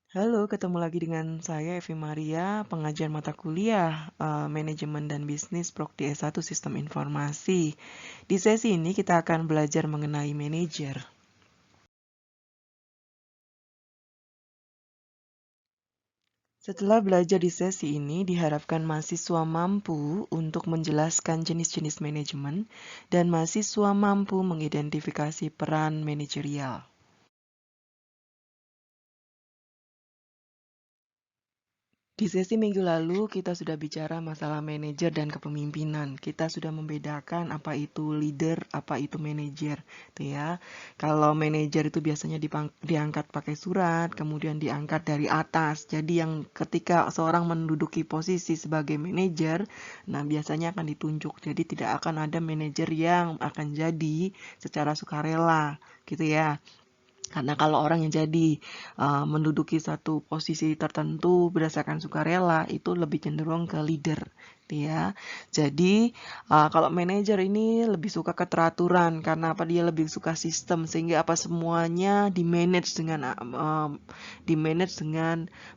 Halo, ketemu lagi dengan saya Evi Maria, pengajar mata kuliah Manajemen dan Bisnis Prodi S1 Sistem Informasi. Di sesi ini kita akan belajar mengenai manajer. Setelah belajar di sesi ini, diharapkan mahasiswa mampu untuk menjelaskan jenis-jenis manajemen dan mahasiswa mampu mengidentifikasi peran manajerial. Di sesi minggu lalu, kita sudah bicara masalah manajer dan kepemimpinan. Kita sudah membedakan apa itu leader, apa itu manajer. Tuh ya. Kalau manajer itu biasanya diangkat pakai surat, kemudian diangkat dari atas. Jadi yang ketika seorang menduduki posisi sebagai manajer, nah biasanya akan ditunjuk. Jadi tidak akan ada manajer yang akan jadi secara sukarela, gitu ya. Karena kalau orang yang jadi menduduki satu posisi tertentu berdasarkan sukarela itu lebih cenderung ke leader, ya. Jadi kalau manajer ini lebih suka keteraturan karena apa dia lebih suka sistem sehingga apa semuanya di manage dengan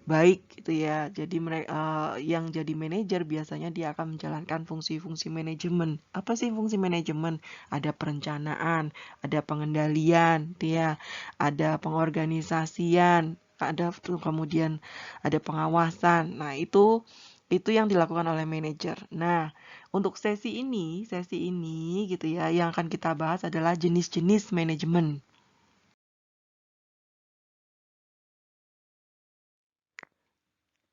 baik gitu ya. Jadi mereka yang jadi manajer biasanya dia akan menjalankan fungsi-fungsi manajemen. Apa sih fungsi manajemen? Ada perencanaan, ada pengendalian, ya, ada pengorganisasian, ada kemudian ada pengawasan. Nah, itu yang dilakukan oleh manajer. Nah, untuk sesi ini gitu ya, yang akan kita bahas adalah jenis-jenis manajemen.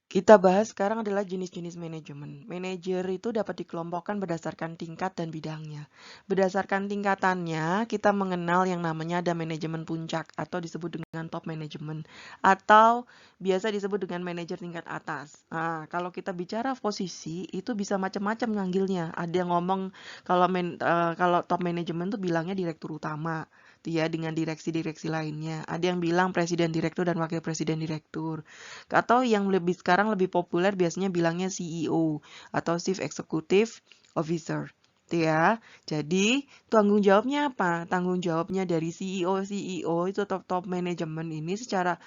Kita bahas sekarang adalah jenis-jenis manajemen. Manajer itu dapat dikelompokkan berdasarkan tingkat dan bidangnya. Berdasarkan tingkatannya, kita mengenal yang namanya ada manajemen puncak atau disebut dengan top management atau biasa disebut dengan manajer tingkat atas. Nah, kalau kita bicara posisi itu bisa macam-macam nganggilnya. Ada yang ngomong kalau top management tuh bilangnya direktur utama, ya, dengan direksi-direksi lainnya. Ada yang bilang presiden direktur dan wakil presiden direktur. Atau yang sekarang lebih populer biasanya bilangnya CEO atau Chief Executive Officer. Ya. Jadi, tanggung jawabnya apa? Tanggung jawabnya dari CEO itu top manajemen ini secara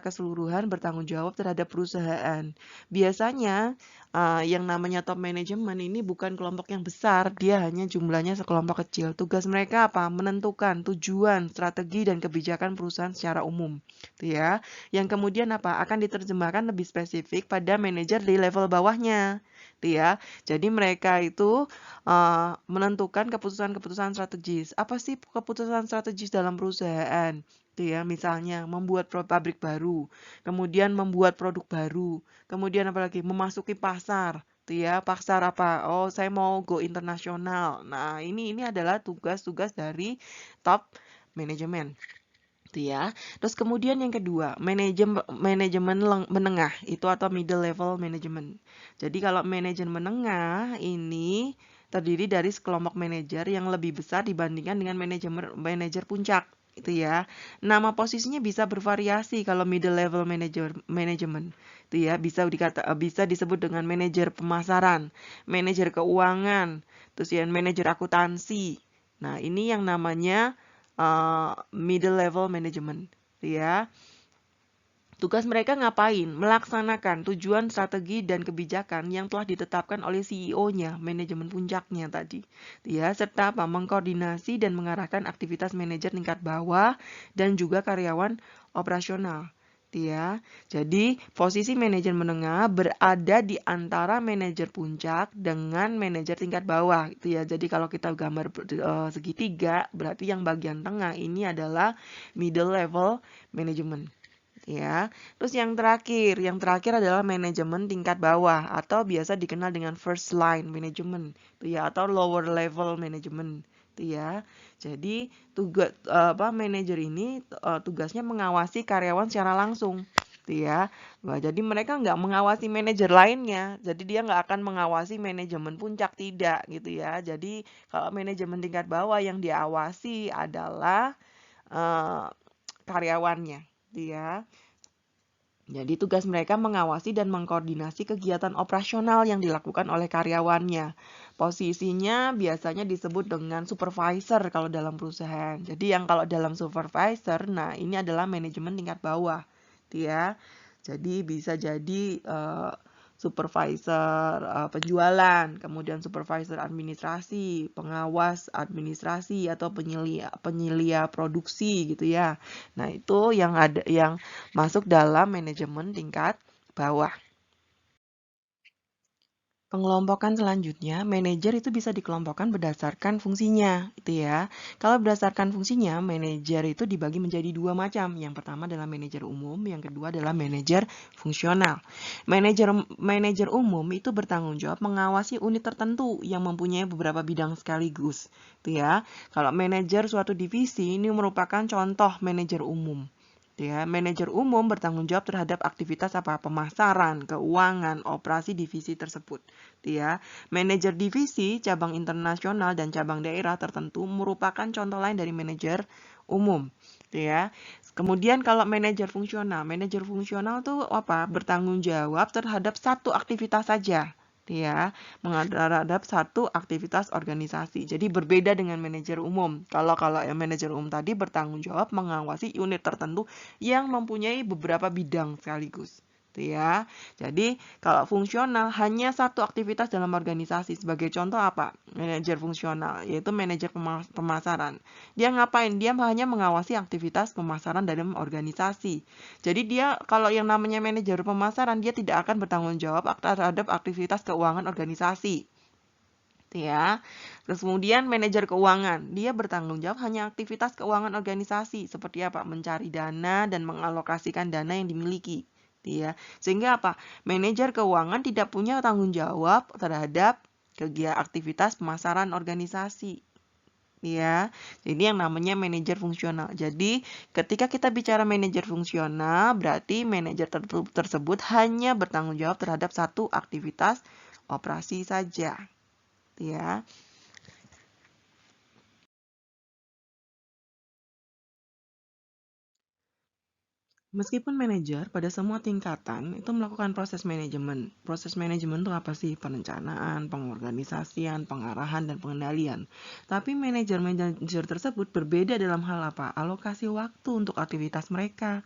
keseluruhan bertanggung jawab terhadap perusahaan. Biasanya yang namanya top manajemen ini bukan kelompok yang besar, dia hanya jumlahnya sekelompok kecil. Tugas mereka apa? Menentukan tujuan, strategi dan kebijakan perusahaan secara umum, ya. Yang kemudian apa? Akan diterjemahkan lebih spesifik pada manajer di level bawahnya, ya. Jadi mereka itu menentukan keputusan-keputusan strategis. Apa sih keputusan strategis dalam perusahaan? Ya, misalnya membuat pabrik baru, kemudian membuat produk baru, kemudian apalagi memasuki pasar, ya, pasar apa? Oh, saya mau go internasional. Nah, ini adalah tugas-tugas dari top manajemen. Ya. Terus kemudian yang kedua, manajemen menengah itu atau middle level management. Jadi kalau manajemen menengah ini terdiri dari sekelompok manajer yang lebih besar dibandingkan dengan manajer puncak, itu ya. Nama posisinya bisa bervariasi kalau middle level management. Itu ya, bisa disebut dengan manajer pemasaran, manajer keuangan, terus ya manajer akuntansi. Nah, ini yang namanya middle level management, ya. Tugas mereka ngapain? Melaksanakan tujuan, strategi, dan kebijakan yang telah ditetapkan oleh CEO-nya, manajemen puncaknya tadi, ya, serta apa? Mengkoordinasi dan mengarahkan aktivitas manajer tingkat bawah dan juga karyawan operasional. Ya, jadi posisi manajer menengah berada di antara manajer puncak dengan manajer tingkat bawah, itu ya. Jadi kalau kita gambar segitiga, berarti yang bagian tengah ini adalah middle level management. Ya, terus yang terakhir adalah manajemen tingkat bawah atau biasa dikenal dengan first line management, tuh ya, atau lower level management, tuh ya. Jadi tugas manajer ini tugasnya mengawasi karyawan secara langsung, tuh ya. Nah, jadi mereka nggak mengawasi manajer lainnya, jadi dia nggak akan mengawasi manajemen puncak, tidak gitu ya. Jadi kalau manajemen tingkat bawah yang diawasi adalah uh, karyawannya, dia. Jadi tugas mereka mengawasi dan mengkoordinasi kegiatan operasional yang dilakukan oleh karyawannya. Posisinya biasanya disebut dengan supervisor kalau dalam perusahaan. Jadi yang kalau dalam supervisor, nah ini adalah manajemen tingkat bawah. ya. Jadi bisa jadi supervisor penjualan, kemudian supervisor administrasi, pengawas administrasi atau penyelia produksi gitu ya. Nah, itu yang masuk dalam manajemen tingkat bawah. Pengelompokan selanjutnya, manajer itu bisa dikelompokkan berdasarkan fungsinya, itu ya. Kalau berdasarkan fungsinya, manajer itu dibagi menjadi dua macam. Yang pertama adalah manajer umum, yang kedua adalah manajer fungsional. Manajer umum itu bertanggung jawab mengawasi unit tertentu yang mempunyai beberapa bidang sekaligus, itu ya. Kalau manajer suatu divisi ini merupakan contoh manajer umum. Ya, manajer umum bertanggung jawab terhadap aktivitas pemasaran, keuangan, operasi divisi tersebut. Ya, manajer divisi, cabang internasional dan cabang daerah tertentu merupakan contoh lain dari manajer umum. Ya, kemudian kalau manajer fungsional tuh bertanggung jawab terhadap satu aktivitas saja. Ya, terhadap satu aktivitas organisasi. Jadi berbeda dengan manajer umum. Kalau yang manajer umum tadi bertanggung jawab mengawasi unit tertentu yang mempunyai beberapa bidang sekaligus. Ya. Jadi kalau fungsional hanya satu aktivitas dalam organisasi. Sebagai contoh apa? Manajer fungsional, yaitu manajer pemasaran. Dia ngapain? Dia hanya mengawasi aktivitas pemasaran dalam organisasi. Jadi dia kalau yang namanya manajer pemasaran, dia tidak akan bertanggung jawab terhadap aktivitas keuangan organisasi. Ya. Terus kemudian manajer keuangan, dia bertanggung jawab hanya aktivitas keuangan organisasi seperti apa? Mencari dana dan mengalokasikan dana yang dimiliki. Ya. Sehingga apa? Manajer keuangan tidak punya tanggung jawab terhadap aktivitas pemasaran organisasi. Ya, ini yang namanya manajer fungsional. Jadi, ketika kita bicara manajer fungsional, berarti manajer tersebut hanya bertanggung jawab terhadap satu aktivitas operasi saja. Ya. Meskipun manajer pada semua tingkatan itu melakukan proses manajemen. Proses manajemen itu apa sih? Perencanaan, pengorganisasian, pengarahan, dan pengendalian. Tapi manajer tersebut berbeda dalam hal apa? Alokasi waktu untuk aktivitas mereka.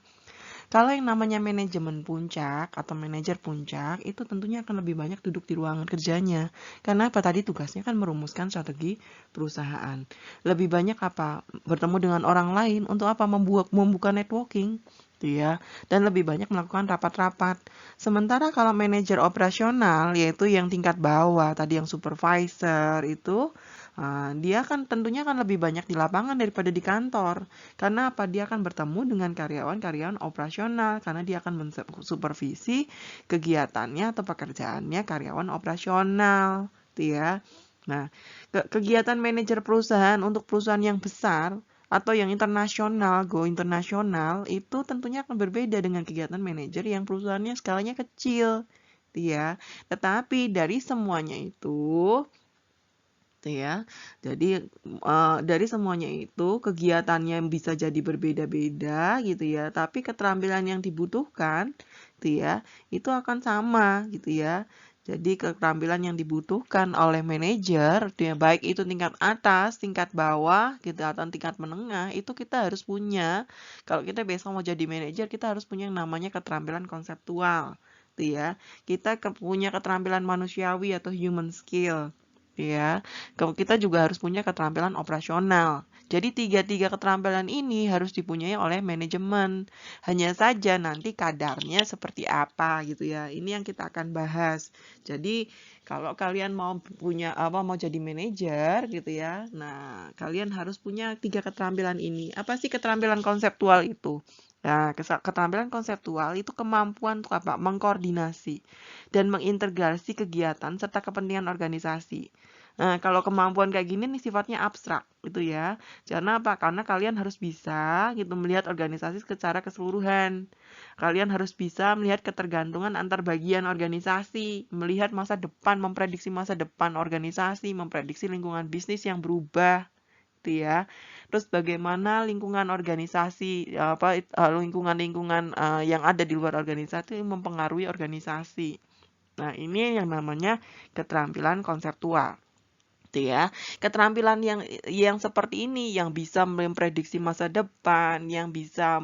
Kalau yang namanya manajemen puncak atau manajer puncak itu tentunya akan lebih banyak duduk di ruangan kerjanya. Karena apa tadi tugasnya kan merumuskan strategi perusahaan. Lebih banyak apa? Bertemu dengan orang lain untuk apa? Membuka networking. Ya, dan lebih banyak melakukan rapat-rapat. Sementara kalau manajer operasional yaitu yang tingkat bawah tadi yang supervisor itu dia kan tentunya kan lebih banyak di lapangan daripada di kantor. Karena apa? Dia akan bertemu dengan karyawan-karyawan operasional karena dia akan mensupervisi kegiatannya atau pekerjaannya karyawan operasional, ya. Nah, kegiatan manajer perusahaan untuk perusahaan yang besar atau yang internasional, go internasional, itu tentunya akan berbeda dengan kegiatan manajer yang perusahaannya skalanya kecil, ya. Tetapi dari semuanya itu, ya, jadi dari semuanya itu kegiatannya bisa jadi berbeda-beda gitu ya, tapi keterampilan yang dibutuhkan, ya, itu akan sama gitu ya. Jadi keterampilan yang dibutuhkan oleh manajer, baik itu tingkat atas, tingkat bawah, gitu atau tingkat menengah, itu kita harus punya. Kalau kita besok mau jadi manajer, kita harus punya yang namanya keterampilan konseptual, ya. Kita punya keterampilan manusiawi atau human skill, ya. Kita juga harus punya keterampilan operasional. Jadi tiga keterampilan ini harus dipunyai oleh manajemen. Hanya saja nanti kadarnya seperti apa gitu ya. Ini yang kita akan bahas. Jadi kalau kalian mau jadi manajer gitu ya. Nah, kalian harus punya 3 keterampilan ini. Apa sih keterampilan konseptual itu? Nah, keterampilan konseptual itu kemampuan untuk apa? Mengkoordinasi dan mengintegrasi kegiatan serta kepentingan organisasi. Nah, kalau kemampuan kayak gini nih sifatnya abstrak gitu ya. Karena apa? Karena kalian harus bisa gitu melihat organisasi secara keseluruhan. Kalian harus bisa melihat ketergantungan antar bagian organisasi, melihat masa depan, memprediksi masa depan organisasi, memprediksi lingkungan bisnis yang berubah gitu ya. Terus bagaimana lingkungan organisasi lingkungan-lingkungan yang ada di luar organisasi mempengaruhi organisasi. Nah, ini yang namanya keterampilan konseptual. Ya. Keterampilan yang seperti ini yang bisa memprediksi masa depan, yang bisa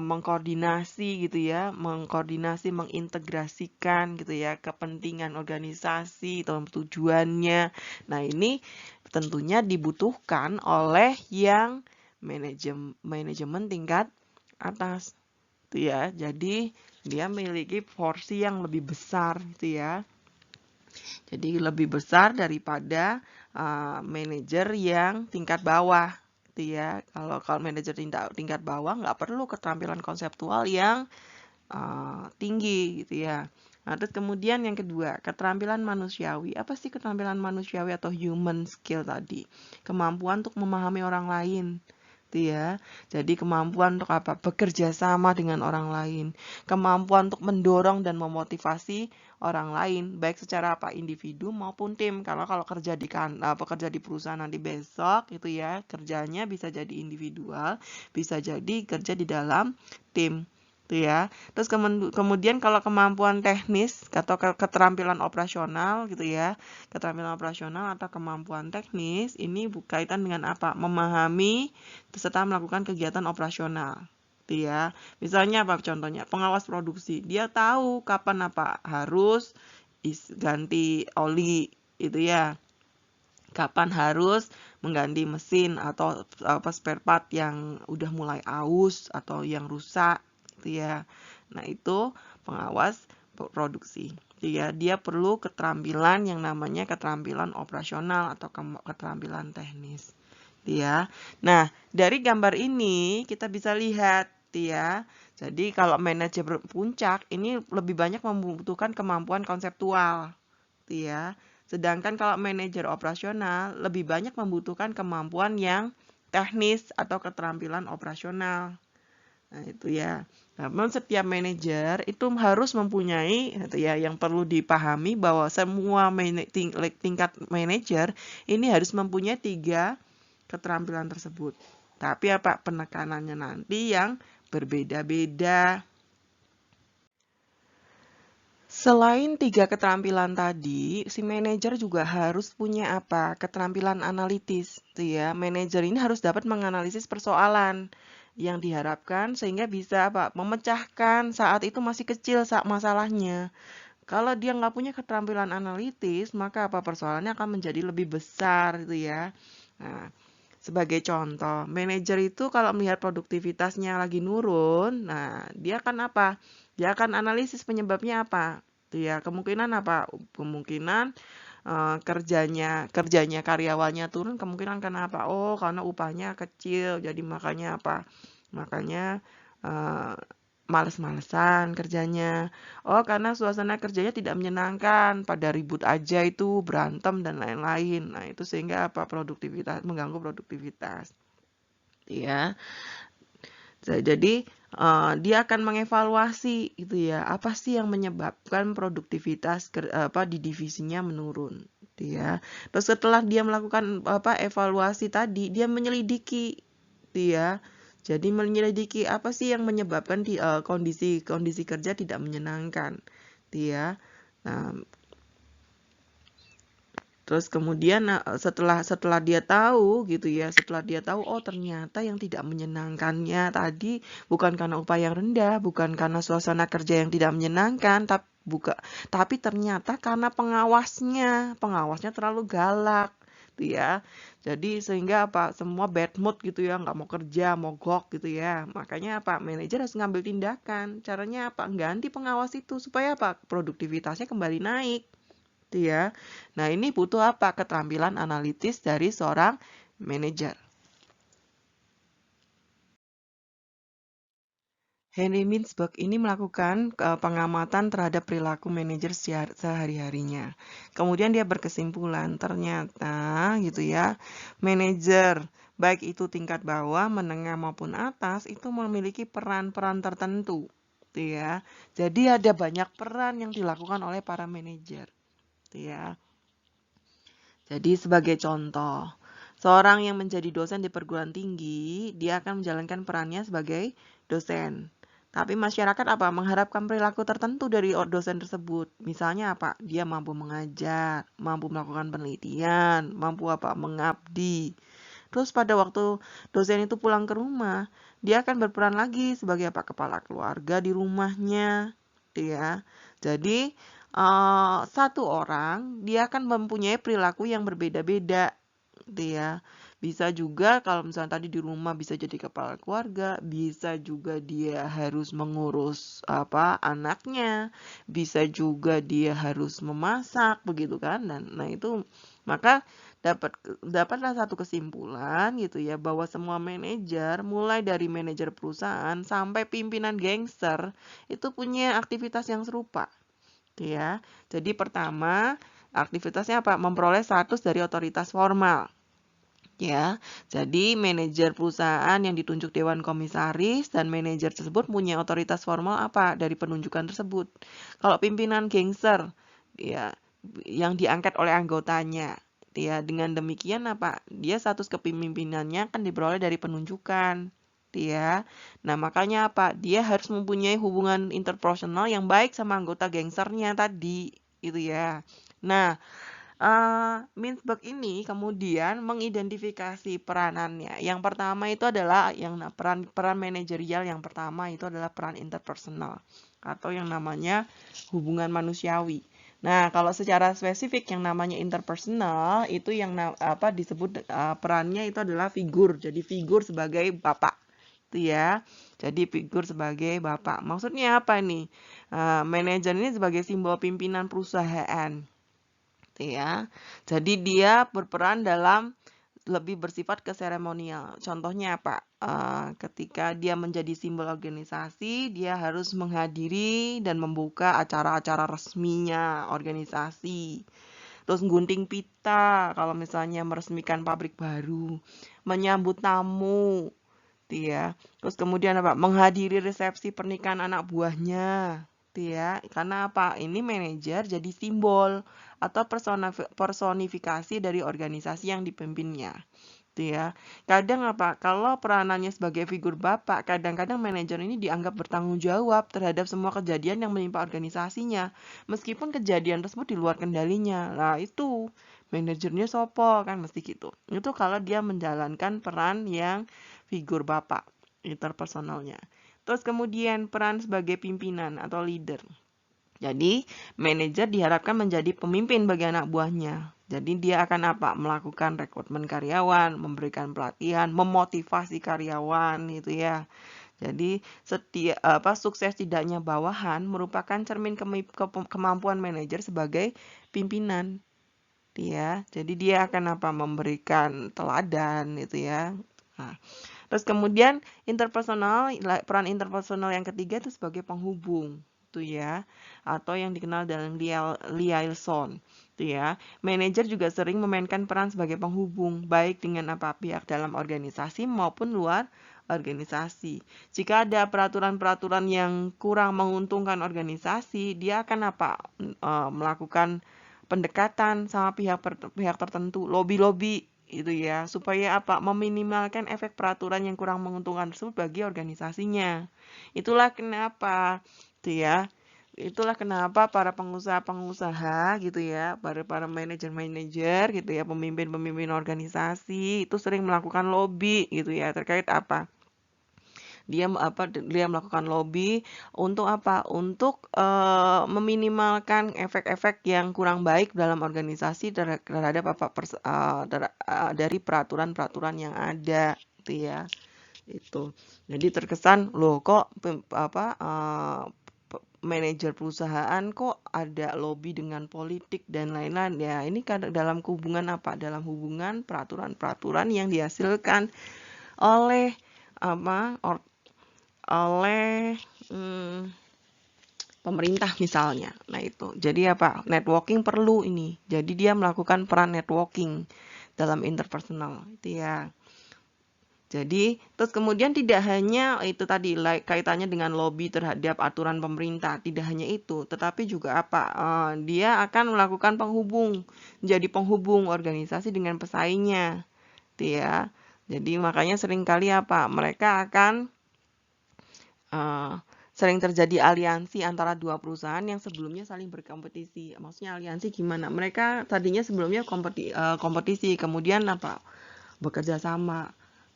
mengkoordinasi gitu ya, mengintegrasikan gitu ya kepentingan organisasi atau tujuannya. Nah, ini tentunya dibutuhkan oleh yang manajemen tingkat atas gitu ya. Jadi dia memiliki porsi yang lebih besar gitu ya. Jadi lebih besar daripada manajer yang tingkat bawah gitu ya. Kalau manajer tingkat bawah nggak perlu keterampilan konseptual yang tinggi gitu ya. Nah, terus kemudian yang kedua, keterampilan manusiawi. Apa sih keterampilan manusiawi atau human skill tadi? Kemampuan untuk memahami orang lain. Gitu ya. Jadi kemampuan untuk apa? Bekerja sama dengan orang lain. Kemampuan untuk mendorong dan memotivasi orang lain, baik secara apa? Individu maupun tim. Kalau kerja di perusahaan nanti besok itu ya, kerjanya bisa jadi individual, bisa jadi kerja di dalam tim. Gitu ya. Terus kemudian kalau kemampuan teknis atau keterampilan operasional gitu ya, keterampilan operasional atau kemampuan teknis ini berkaitan dengan apa? Memahami serta melakukan kegiatan operasional. Gitu ya. Misalnya apa contohnya? Pengawas produksi, dia tahu kapan apa harus ganti oli itu ya. Kapan harus mengganti mesin atau apa spare part yang udah mulai aus atau yang rusak gitu ya. Nah, itu pengawas produksi. Ya, dia perlu keterampilan yang namanya keterampilan operasional atau keterampilan teknis. Ya. Nah, dari gambar ini kita bisa lihat ya. Jadi kalau manajer puncak ini lebih banyak membutuhkan kemampuan konseptual ya. Sedangkan kalau manajer operasional lebih banyak membutuhkan kemampuan yang teknis atau keterampilan operasional. Nah, itu ya. Namun setiap manajer itu harus mempunyai gitu ya, yang perlu dipahami bahwa semua tingkat manajer ini harus mempunyai 3 keterampilan tersebut. Tapi apa penekanannya nanti yang berbeda-beda. Selain 3 keterampilan tadi, si manajer juga harus punya apa? Keterampilan analitis, gitu ya. Manajer ini harus dapat menganalisis persoalan yang diharapkan sehingga bisa apa? Memecahkan saat itu masih kecil masalahnya. Kalau dia nggak punya keterampilan analitis, maka apa persoalannya akan menjadi lebih besar, gitu ya. Nah, sebagai contoh, manajer itu kalau melihat produktivitasnya lagi nurun, nah dia akan apa? Dia akan analisis penyebabnya apa? Ya, kemungkinan apa? Kemungkinan kerjanya karyawannya turun, kemungkinan karena apa? Oh, karena upahnya kecil, jadi makanya apa? Makanya males-malesan kerjanya. Oh, karena suasana kerjanya tidak menyenangkan, pada ribut aja itu, berantem dan lain-lain. Nah, itu sehingga apa? Mengganggu produktivitas. Ya. Jadi dia akan mengevaluasi gitu ya, apa sih yang menyebabkan produktivitas di divisinya menurun, gitu ya. Terus setelah dia melakukan evaluasi tadi, dia menyelidiki, gitu ya. Jadi menyelidiki apa sih yang menyebabkan kondisi kerja tidak menyenangkan, gitu ya. Nah, terus kemudian setelah dia tahu gitu ya, setelah dia tahu oh ternyata yang tidak menyenangkannya tadi bukan karena upah yang rendah, bukan karena suasana kerja yang tidak menyenangkan, tapi ternyata karena pengawasnya terlalu galak gitu ya. Jadi sehingga apa semua bad mood gitu ya, nggak mau kerja, mogok gitu ya. Makanya apa manajer harus ngambil tindakan. Caranya apa? Ganti pengawas itu supaya apa? Produktivitasnya kembali naik. Ya. Nah, ini butuh apa? Keterampilan analitis dari seorang manajer. Henry Mintzberg ini melakukan pengamatan terhadap perilaku manajer sehari-harinya. Kemudian dia berkesimpulan, ternyata gitu ya, manajer baik itu tingkat bawah, menengah maupun atas itu memiliki peran-peran tertentu, gitu ya. Jadi ada banyak peran yang dilakukan oleh para manajer, gitu ya. Jadi sebagai contoh, seorang yang menjadi dosen di perguruan tinggi, dia akan menjalankan perannya sebagai dosen. Tapi masyarakat apa? Mengharapkan perilaku tertentu dari dosen tersebut. Misalnya apa? Dia mampu mengajar, mampu melakukan penelitian, mampu apa? Mengabdi. Terus pada waktu dosen itu pulang ke rumah, dia akan berperan lagi sebagai apa? Kepala keluarga di rumahnya, gitu ya. Jadi satu orang dia akan mempunyai perilaku yang berbeda-beda, gitu ya. Bisa juga kalau misalnya tadi di rumah bisa jadi kepala keluarga, bisa juga dia harus mengurus apa anaknya, bisa juga dia harus memasak begitu kan. Dan nah itu maka dapatlah satu kesimpulan gitu ya bahwa semua manajer mulai dari manajer perusahaan sampai pimpinan gangster itu punya aktivitas yang serupa. Gitu ya. Jadi pertama, aktivitasnya apa? Memperoleh status dari otoritas formal. Ya, jadi manajer perusahaan yang ditunjuk dewan komisaris dan manajer tersebut punya otoritas formal apa dari penunjukan tersebut. Kalau pimpinan gangster, ya, yang diangkat oleh anggotanya, ya, dengan demikian apa? Dia status kepemimpinannya akan diperoleh dari penunjukan, ya. Nah, makanya apa? Dia harus mempunyai hubungan interpersonal yang baik sama anggota gangsternya tadi, itu ya. Nah, Mintzberg ini kemudian mengidentifikasi peranannya. Yang pertama itu adalah peran manajerial yang pertama itu adalah peran interpersonal atau yang namanya hubungan manusiawi. Nah, kalau secara spesifik yang namanya interpersonal itu yang disebut perannya itu adalah figur. Jadi figur sebagai bapak. Itu ya. Jadi figur sebagai bapak. Maksudnya apa nih? Manajer ini sebagai simbol pimpinan perusahaan. Ya. Jadi dia berperan dalam lebih bersifat ke seremonial. Contohnya apa? Ketika dia menjadi simbol organisasi, dia harus menghadiri dan membuka acara-acara resminya organisasi. Terus gunting pita kalau misalnya meresmikan pabrik baru, menyambut tamu, ya. Terus kemudian apa? Menghadiri resepsi pernikahan anak buahnya, ya. Karena apa? Ini manajer jadi simbol atau personifikasi dari organisasi yang dipimpinnya. Ya. Kadang apa? Kalau peranannya sebagai figur bapak, kadang-kadang manajer ini dianggap bertanggung jawab terhadap semua kejadian yang menimpa organisasinya, meskipun kejadian tersebut di luar kendalinya. Nah, itu manajernya sopo kan mesti gitu. Itu kalau dia menjalankan peran yang figur bapak, interpersonalnya. Terus kemudian peran sebagai pimpinan atau leader. Jadi, manajer diharapkan menjadi pemimpin bagi anak buahnya. Jadi, dia akan apa? Melakukan rekrutmen karyawan, memberikan pelatihan, memotivasi karyawan gitu ya. Jadi, sukses tidaknya bawahan merupakan cermin kemampuan manajer sebagai pimpinan. Ya, jadi dia akan apa? Memberikan teladan gitu ya. Nah, terus kemudian peran interpersonal yang ketiga itu sebagai penghubung tuh ya, atau yang dikenal dengan liaison tuh ya. Manajer juga sering memainkan peran sebagai penghubung baik dengan apa pihak dalam organisasi maupun luar organisasi. Jika ada peraturan-peraturan yang kurang menguntungkan organisasi, dia akan apa? Melakukan pendekatan sama pihak tertentu, lobby-lobby itu ya, supaya apa? Meminimalkan efek peraturan yang kurang menguntungkan tersebut bagi organisasinya. Itulah kenapa, tuh ya. Itulah kenapa para pengusaha-pengusaha gitu ya, para manajer-manajer gitu ya, pemimpin-pemimpin organisasi itu sering melakukan lobby gitu ya, terkait apa? Dia melakukan lobby untuk apa? Untuk meminimalkan efek-efek yang kurang baik dalam organisasi terhadap dari peraturan-peraturan yang ada, gitu ya. Itu. Jadi terkesan loh kok manajer perusahaan kok ada lobby dengan politik dan lain-lain ya. Ini kan dalam hubungan apa? Dalam hubungan peraturan-peraturan yang dihasilkan oleh oleh pemerintah misalnya. Nah itu, jadi apa? Networking perlu ini. Jadi dia melakukan peran networking dalam interpersonal itu ya. Jadi, terus kemudian tidak hanya itu tadi kaitannya dengan lobby terhadap aturan pemerintah, tidak hanya itu, tetapi juga apa? Dia akan melakukan menjadi penghubung organisasi dengan pesaingnya, gitu ya. Jadi makanya seringkali apa? Mereka akan sering terjadi aliansi antara dua perusahaan yang sebelumnya saling berkompetisi. Maksudnya aliansi gimana? Mereka tadinya sebelumnya kompetisi, kemudian apa? Bekerja sama.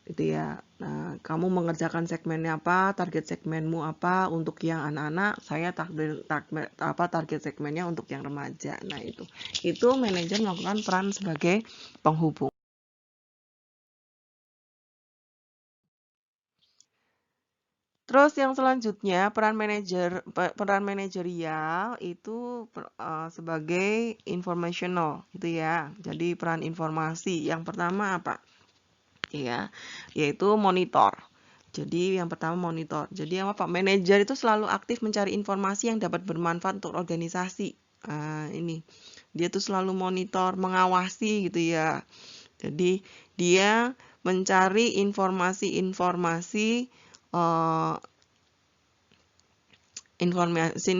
gitu ya. Nah, kamu mengerjakan segmennya apa, target segmenmu apa untuk yang anak-anak, saya target segmennya untuk yang remaja. Nah, itu manajer melakukan peran sebagai penghubung. Terus yang selanjutnya peran manajerial itu sebagai informational gitu ya. Jadi peran informasi yang pertama apa? Ya, yaitu monitor. Jadi yang pertama monitor. Jadi apa? Manajer itu selalu aktif mencari informasi yang dapat bermanfaat untuk organisasi. Ini dia tuh selalu monitor, mengawasi gitu ya. Jadi dia mencari informasi-informasi uh,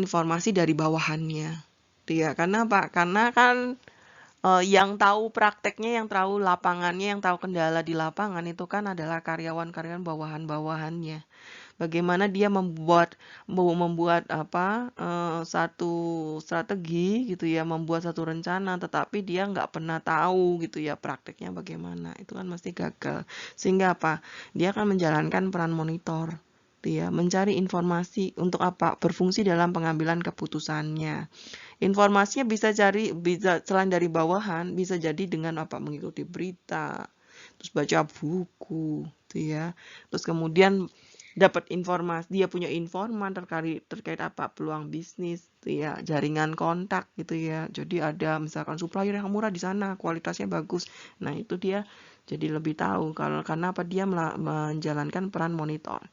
informasi dari bawahannya. Dia karena apa? Karena kan yang tahu prakteknya, yang tahu lapangannya, yang tahu kendala di lapangan itu kan adalah karyawan-karyawan bawahan-bawahannya. Bagaimana dia membuat satu strategi gitu ya, membuat satu rencana, tetapi dia nggak pernah tahu gitu ya prakteknya bagaimana. Itu kan mesti gagal. Sehingga apa? Dia akan menjalankan peran monitor. Ya, mencari informasi untuk apa? Berfungsi dalam pengambilan keputusannya. Informasinya bisa selain dari bawahan, bisa jadi dengan apa? Mengikuti berita, terus baca buku, gitu ya. Terus kemudian dapat informasi, dia punya informan terkait apa? Peluang bisnis, gitu ya, jaringan kontak gitu ya. Jadi ada misalkan supplier yang murah di sana, kualitasnya bagus. Nah, itu dia jadi lebih tahu karena apa? Dia menjalankan peran monitor.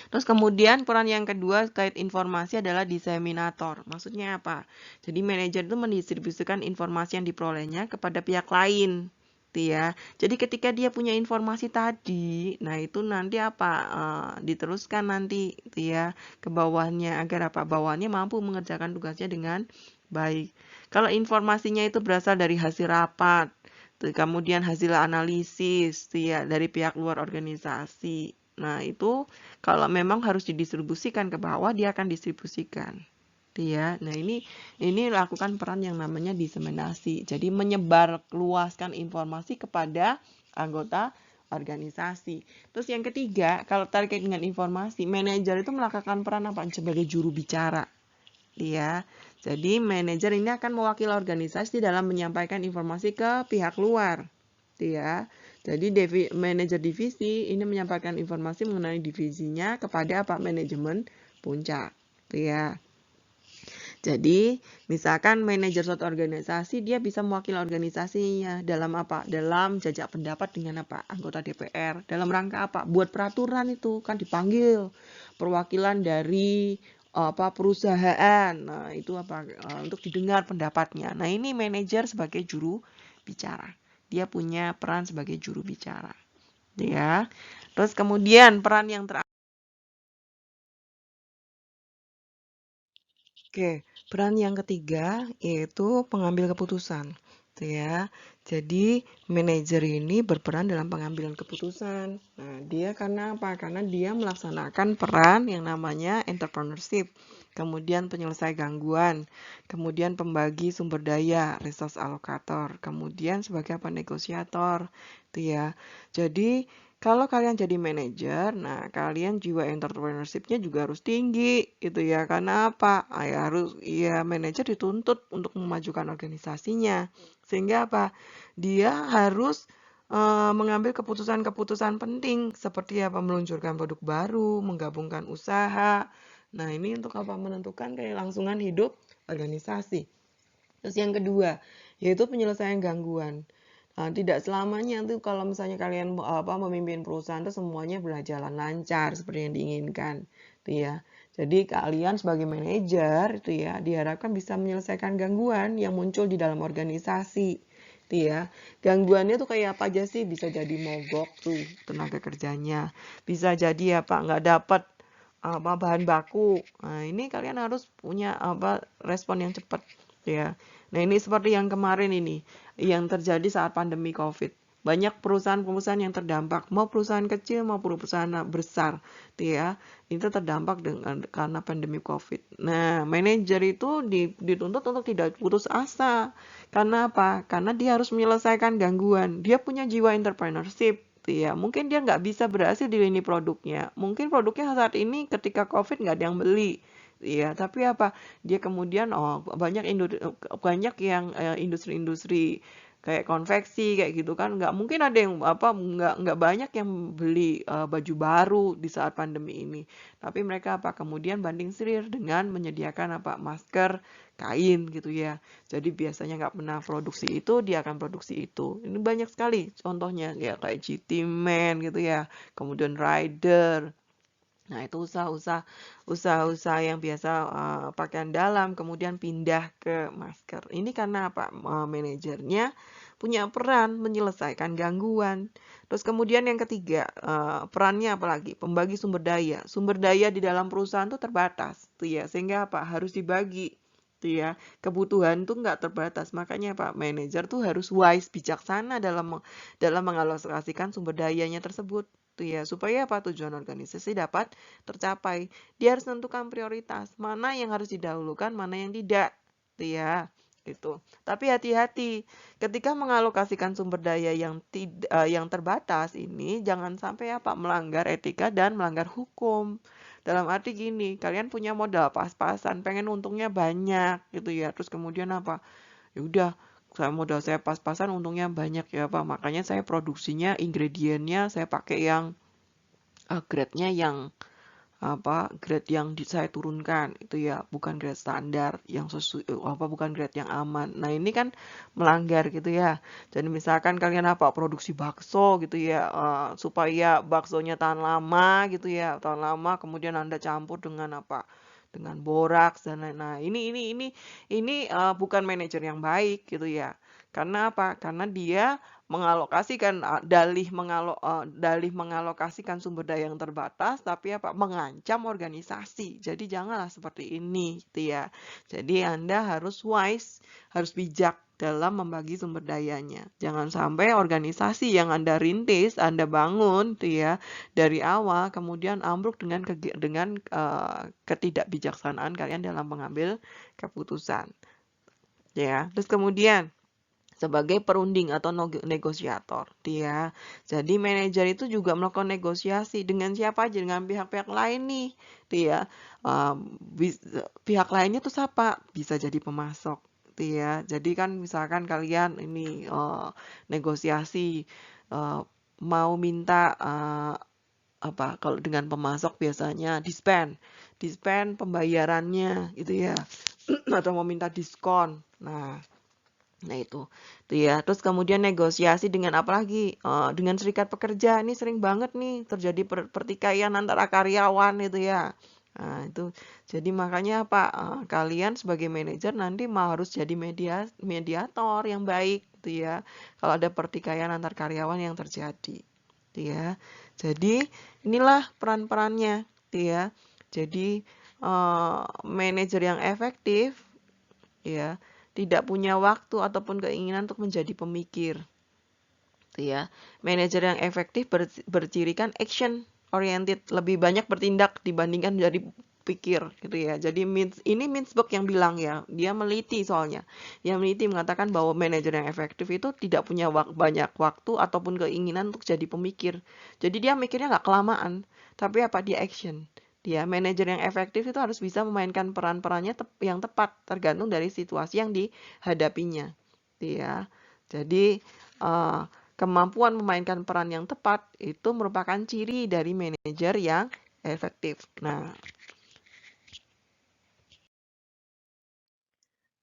Terus kemudian peran yang kedua terkait informasi adalah diseminator. Maksudnya apa? Jadi manajer itu mendistribusikan informasi yang diperolehnya kepada pihak lain. Ya. Jadi ketika dia punya informasi tadi, nah itu nanti apa? Diteruskan nanti ya ke bawahnya agar apa? Bawahnya mampu mengerjakan tugasnya dengan baik. Kalau informasinya itu berasal dari hasil rapat, kemudian hasil analisis ya dari pihak luar organisasi. Nah, itu kalau memang harus didistribusikan ke bawah, dia akan distribusikan. Ya. Nah, ini lakukan peran yang namanya diseminasi. Jadi menyebar luaskan informasi kepada anggota organisasi. Terus yang ketiga, kalau terkait dengan informasi, manajer itu melakukan peran apa? Sebagai juru bicara. Ya. Jadi manajer ini akan mewakili organisasi dalam menyampaikan informasi ke pihak luar. Ya. Jadi manajer divisi ini menyampaikan informasi mengenai divisinya kepada apa? Manajemen puncak. Ya. Jadi, misalkan manajer suatu organisasi, dia bisa mewakili organisasinya dalam apa? Dalam jajak pendapat dengan apa? Anggota DPR. Dalam rangka apa? Buat peraturan itu kan dipanggil perwakilan dari apa perusahaan. Nah, itu apa? Untuk didengar pendapatnya. Nah, ini manajer sebagai juru bicara. Dia punya peran sebagai juru bicara. Ya. Terus kemudian peran yang terakhir. Oke, peran yang ketiga yaitu pengambil keputusan. Ya. Jadi manajer ini berperan dalam pengambilan keputusan. Nah, dia karena apa? Karena dia melaksanakan peran yang namanya entrepreneurship, kemudian penyelesai gangguan, kemudian pembagi sumber daya, resource allocator, kemudian sebagai apa? Negosiator. Ya. Jadi kalau kalian jadi manajer, nah kalian jiwa entrepreneurship-nya juga harus tinggi gitu ya. Karena apa? Manajer dituntut untuk memajukan organisasinya. Sehingga apa? Dia harus mengambil keputusan-keputusan penting seperti apa? Meluncurkan produk baru, menggabungkan usaha. Nah, ini untuk apa? Menentukan kelangsungan hidup organisasi. Terus yang kedua, yaitu penyelesaian gangguan. Tidak selamanya tuh kalau misalnya kalian memimpin perusahaan itu semuanya berjalan lancar seperti yang diinginkan, ya. Jadi kalian sebagai manajer itu ya diharapkan bisa menyelesaikan gangguan yang muncul di dalam organisasi, ya. Gangguannya tuh kayak apa aja sih? Bisa jadi mogok tuh tenaga kerjanya, bisa jadi apa nggak dapat bahan baku. Nah, ini kalian harus punya respon yang cepat, ya. Nah, ini seperti yang kemarin ini, yang terjadi saat pandemi COVID. Banyak perusahaan-perusahaan yang terdampak, mau perusahaan kecil mau perusahaan besar, ya. Itu terdampak karena pandemi COVID. Nah, manajer itu dituntut untuk tidak putus asa. Karena apa? Karena dia harus menyelesaikan gangguan. Dia punya jiwa entrepreneurship, ya. Mungkin dia nggak bisa berhasil di lini produknya. Mungkin produknya saat ini ketika COVID nggak ada yang beli. Ya, tapi apa? Dia kemudian banyak yang industri-industri kayak konveksi kayak gitu kan nggak mungkin ada yang nggak banyak yang beli baju baru di saat pandemi ini. Tapi mereka kemudian banding selir dengan menyediakan masker kain gitu ya. Jadi biasanya nggak pernah produksi itu, dia akan produksi itu. Ini banyak sekali contohnya ya kayak GT Man gitu ya. Kemudian Rider. Nah, itu usaha-usaha yang biasa pakaian dalam kemudian pindah ke masker. Ini karena manajernya punya peran menyelesaikan gangguan. Terus kemudian yang ketiga, perannya apalagi? Pembagi sumber daya. Sumber daya di dalam perusahaan tuh terbatas, tuh ya. Sehingga harus dibagi. Tuh ya. Kebutuhan tuh nggak terbatas. Makanya manajer tuh harus wise, bijaksana dalam mengalokasikan sumber dayanya tersebut. Tuh ya, supaya tujuan organisasi dapat tercapai. Dia harus menentukan prioritas, mana yang harus didahulukan, mana yang tidak. Tuh ya, gitu. Tapi hati-hati, ketika mengalokasikan sumber daya yang terbatas ini, jangan sampai melanggar etika dan melanggar hukum. Dalam arti gini, kalian punya modal pas-pasan, pengen untungnya banyak gitu ya. Terus kemudian ya udah, modal saya pas-pasan untungnya banyak ya makanya saya produksinya ingredientnya saya pakai yang grade-nya yang grade yang saya turunkan itu ya, bukan grade standar yang bukan grade yang aman. Nah, ini kan melanggar gitu ya. Jadi misalkan kalian produksi bakso gitu ya, supaya baksonya tahan lama gitu ya, tahan lama kemudian Anda campur dengan dengan boraks dan lain. Nah, ini bukan manajer yang baik gitu ya. Karena Karena dia mengalokasikan dalih mengalokasikan sumber daya yang terbatas tapi mengancam organisasi. Jadi janganlah seperti ini gitu ya. Jadi Anda harus wise, harus bijak dalam membagi sumber dayanya. Jangan sampai organisasi yang Anda rintis, Anda bangun tuh ya dari awal kemudian ambruk dengan ketidakbijaksanaan kalian dalam mengambil keputusan. Ya, terus kemudian sebagai perunding atau negosiator dia. Jadi manajer itu juga melakukan negosiasi dengan siapa aja, dengan pihak-pihak lain nih dia. Pihak lainnya tuh siapa? Bisa jadi pemasok dia. Jadi kan misalkan kalian ini negosiasi mau minta kalau dengan pemasok biasanya dispen pembayarannya gitu ya. Atau mau minta diskon. Nah itu ya. Terus kemudian negosiasi dengan apa lagi? Dengan serikat pekerja. Ini sering banget nih terjadi pertikaian antara karyawan itu ya. Nah itu. Jadi makanya kalian sebagai manajer nanti harus jadi mediator yang baik gitu ya. Kalau ada pertikaian antar karyawan yang terjadi. Gitu ya. Jadi inilah peran-perannya gitu ya. Jadi manajer yang efektif ya tidak punya waktu ataupun keinginan untuk menjadi pemikir. Ya. Manajer yang efektif bercirikan action oriented, lebih banyak bertindak dibandingkan menjadi pikir gitu ya. Jadi ini Mintzberg yang bilang ya, dia meliti soalnya. Yang meliti mengatakan bahwa manajer yang efektif itu tidak punya banyak waktu ataupun keinginan untuk jadi pemikir. Jadi dia mikirnya nggak kelamaan, tapi dia action. Dia manajer yang efektif itu harus bisa memainkan peran-perannya yang tepat tergantung dari situasi yang dihadapinya. Ya. Jadi kemampuan memainkan peran yang tepat itu merupakan ciri dari manajer yang efektif. Nah,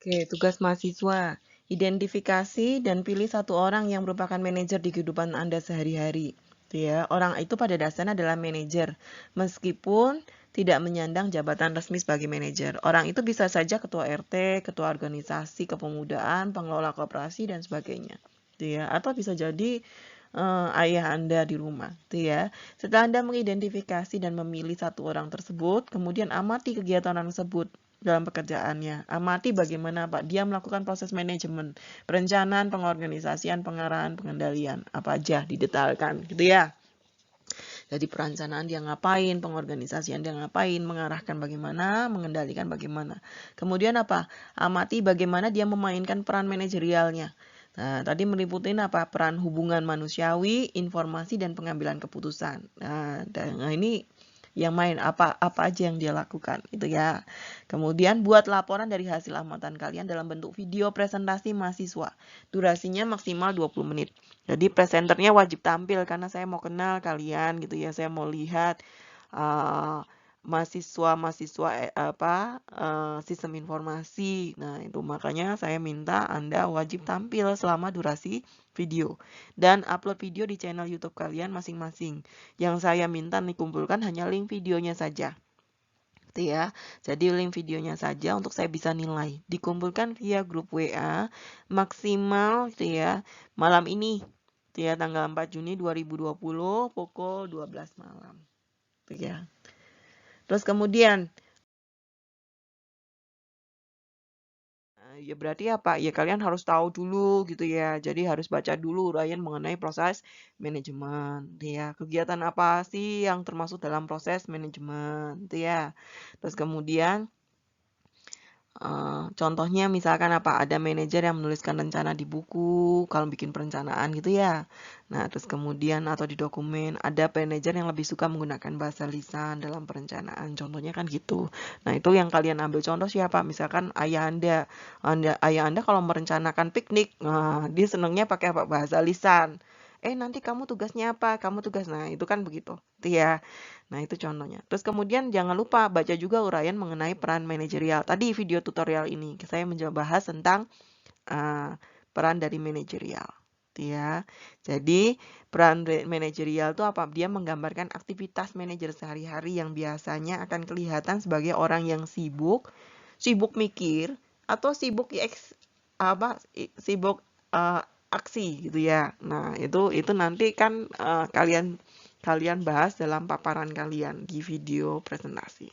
oke, tugas mahasiswa. Identifikasi dan pilih satu orang yang merupakan manajer di kehidupan Anda sehari-hari. Ya, orang itu pada dasarnya adalah manajer. Meskipun tidak menyandang jabatan resmi sebagai manajer. Orang itu bisa saja ketua RT, ketua organisasi kepemudaan, pengelola koperasi, dan sebagainya. Ya, atau bisa jadi ayah Anda di rumah. Ya. Setelah Anda mengidentifikasi dan memilih satu orang tersebut, kemudian amati kegiatan orang tersebut dalam pekerjaannya. Amati bagaimana dia melakukan proses manajemen, perencanaan, pengorganisasian, pengarahan, pengendalian, apa aja didetailkan gitu ya. Jadi perencanaan dia ngapain, pengorganisasian dia ngapain, mengarahkan bagaimana, mengendalikan bagaimana. Kemudian amati bagaimana dia memainkan peran manajerialnya. Nah, tadi meliputi apa? Peran hubungan manusiawi, informasi, dan pengambilan keputusan. Nah, ini yang main apa aja yang dia lakukan itu ya. Kemudian buat laporan dari hasil amatan kalian dalam bentuk video presentasi mahasiswa. Durasinya maksimal 20 menit. Jadi presenternya wajib tampil karena saya mau kenal kalian gitu ya. Saya mau lihat mahasiswa sistem informasi. Nah, itu makanya saya minta Anda wajib tampil selama durasi video dan upload video di channel YouTube kalian masing-masing. Yang saya minta dikumpulkan hanya link videonya saja. Gitu ya. Jadi link videonya saja untuk saya bisa nilai. Dikumpulkan via grup WA maksimal gitu ya malam ini. Gitu ya, tanggal 4 Juni 2020 pukul 12 malam. Gitu ya. Terus kemudian ya berarti apa? Ya kalian harus tahu dulu gitu ya. Jadi harus baca dulu uraian mengenai proses manajemen, gitu ya. Kegiatan apa sih yang termasuk dalam proses manajemen, gitu ya. Terus kemudian contohnya misalkan apa? Ada manajer yang menuliskan rencana di buku kalau bikin perencanaan gitu ya. Nah, terus kemudian atau di dokumen ada manajer yang lebih suka menggunakan bahasa lisan dalam perencanaan. Contohnya kan gitu. Nah, itu yang kalian ambil contoh siapa? Misalkan ayah Anda kalau merencanakan piknik, nah, dia senangnya pakai apa? Bahasa lisan. Nanti kamu tugasnya apa? Kamu tugas. Nah, itu kan begitu. Itu ya. Nah, itu contohnya. Terus kemudian jangan lupa baca juga uraian mengenai peran manajerial. Tadi video tutorial ini saya mencoba bahas tentang peran dari manajerial. Ya. Jadi, peran manajerial itu apa? Dia menggambarkan aktivitas manajer sehari-hari yang biasanya akan kelihatan sebagai orang yang sibuk mikir atau sibuk sibuk aksi gitu ya. Nah, itu nanti kan kalian bahas dalam paparan kalian di video presentasi.